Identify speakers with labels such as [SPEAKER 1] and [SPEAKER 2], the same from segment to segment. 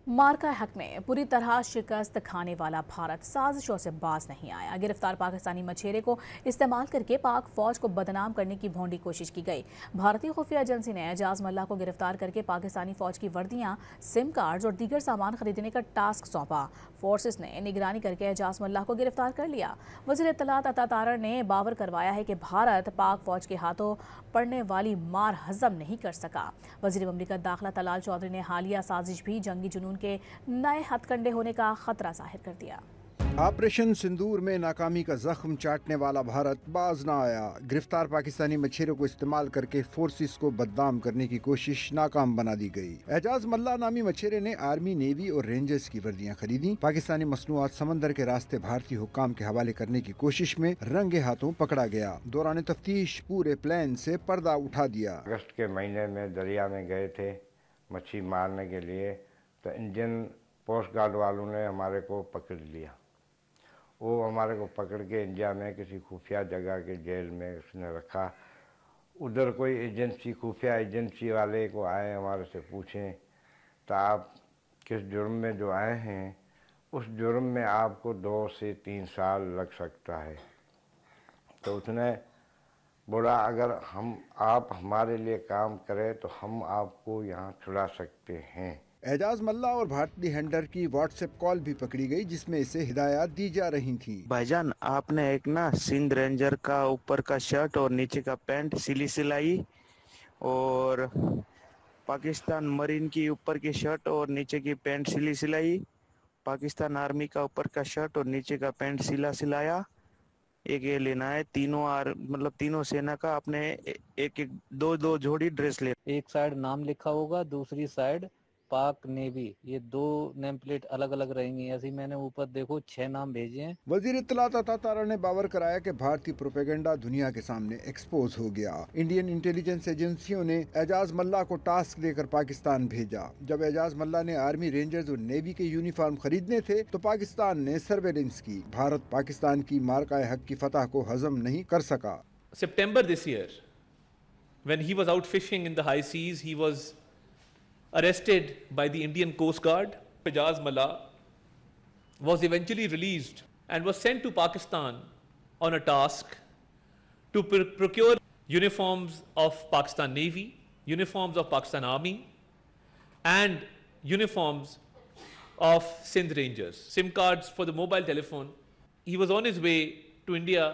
[SPEAKER 1] मार्का हक में पूरी तरह शिकस्त खाने वाला भारत साजिशों से बाज नहीं आया। गिरफ्तार पाकिस्तानी मछेरे को इस्तेमाल करके पाक फौज को बदनाम करने की भोंडी कोशिश की गई। भारतीय खुफिया एजेंसी ने एजाज मल्ला को गिरफ्तार करके पाकिस्तानी फौज की वर्दियां, सिम कार्ड्स और दीगर सामान खरीदने का टास्क सौंपा। फोर्सेस ने निगरानी करके एजाज मल्ला को गिरफ्तार कर लिया। वज़ीर इत्तलात अता तारड़ ने बावर करवाया है कि भारत पाक फौज के हाथों पड़ने वाली मार हजम नहीं कर सका। वज़ीर ममलिकत दाखिला तलाल चौधरी ने हालिया साजिश भी जंगी जुनून के नए हथकंडे होने का खतरा जाहिर कर दिया।
[SPEAKER 2] ऑपरेशन सिंदूर में नाकामी का जख्म चाटने वाला भारत बाज न आया। गिरफ्तार पाकिस्तानी मछेरों को इस्तेमाल करके फोर्सेस को बदनाम करने की कोशिश नाकाम बना दी गई। एजाज मल्ला नामी मछेरे ने आर्मी, नेवी और रेंजर्स की वर्दियां खरीदी। पाकिस्तानी मसनूआत समंदर के रास्ते भारतीय हुक्काम के हवाले करने की कोशिश में रंगे हाथों पकड़ा गया। दौरान तफ्तीश पूरे प्लान से पर्दा उठा दिया।
[SPEAKER 3] अगस्त के महीने में दरिया में गए थे मच्छी मारने के लिए, तो इंडियन कोस्ट गार्ड वालों ने हमारे को पकड़ लिया। वो हमारे को पकड़ के इंडिया में किसी खुफिया जगह के जेल में उसने रखा। उधर कोई एजेंसी, खुफिया एजेंसी वाले को आए, हमारे से पूछें तो आप किस जुर्म में जो आए हैं, उस जुर्म में आपको 2 से 3 साल लग सकता है। तो उसने बोला अगर आप हमारे लिए काम करें तो हम आपको यहाँ छुड़ा सकते हैं।
[SPEAKER 2] एजाज मल्ला और भारतीय हैंडलर की व्हाट्सएप कॉल भी पकड़ी गई, जिसमें इसे हिदायत दी जा रही थी।
[SPEAKER 4] भाईजान, आपने एक ना सिंध रेंजर का ऊपर का शर्ट और नीचे का पैंट सिलाई, और पाकिस्तान मरीन की ऊपर की शर्ट और नीचे की पैंट सिलाई, पाकिस्तान आर्मी का ऊपर का शर्ट और नीचे का पैंट सिलाया। एक ये लेना है, तीनों सेना का आपने एक दो जोड़ी ड्रेस ले।
[SPEAKER 5] एक साइड नाम लिखा होगा, दूसरी साइड पाक नेवी, ये 2 नेम प्लेट अलग अलग रहेंगी। ऐसे मैंने ऊपर देखो 6 नाम भेजे हैं।
[SPEAKER 2] वजीर इत्तलात अता तारड़ ने बावर कराया कि भारतीय प्रोपेगेंडा दुनिया के सामने एक्सपोज हो गया। इंडियन इंटेलिजेंस एजेंसियों ने एजाज मल्ला को टास्क देकर पाकिस्तान भेजा। जब एजाज मल्ला ने आर्मी, रेंजर्स और नेवी के यूनिफॉर्म खरीदने थे तो पाकिस्तान ने सर्वेलेंस की। भारत पाकिस्तान की मार्का हक की फतह को हजम नहीं कर सका।
[SPEAKER 6] September this year, when he was out fishing in the high seas, he was arrested by the Indian Coast Guard. Ejaz Malla was eventually released and was sent to Pakistan on a task to procure uniforms of Pakistan Navy, uniforms of Pakistan Army, and uniforms of Sindh Rangers, SIM cards for the mobile telephone. He was on his way to India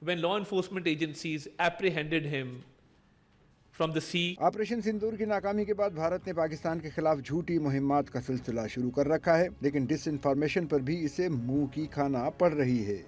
[SPEAKER 6] when law enforcement agencies apprehended him from the sea.
[SPEAKER 2] Operation Sindoor की नाकामी के बाद भारत ने पाकिस्तान के खिलाफ झूठी मुहिम्मात का सिलसिला शुरू कर रखा है, लेकिन डिसइंफॉर्मेशन पर भी इसे मुंह की खाना पड़ रही है।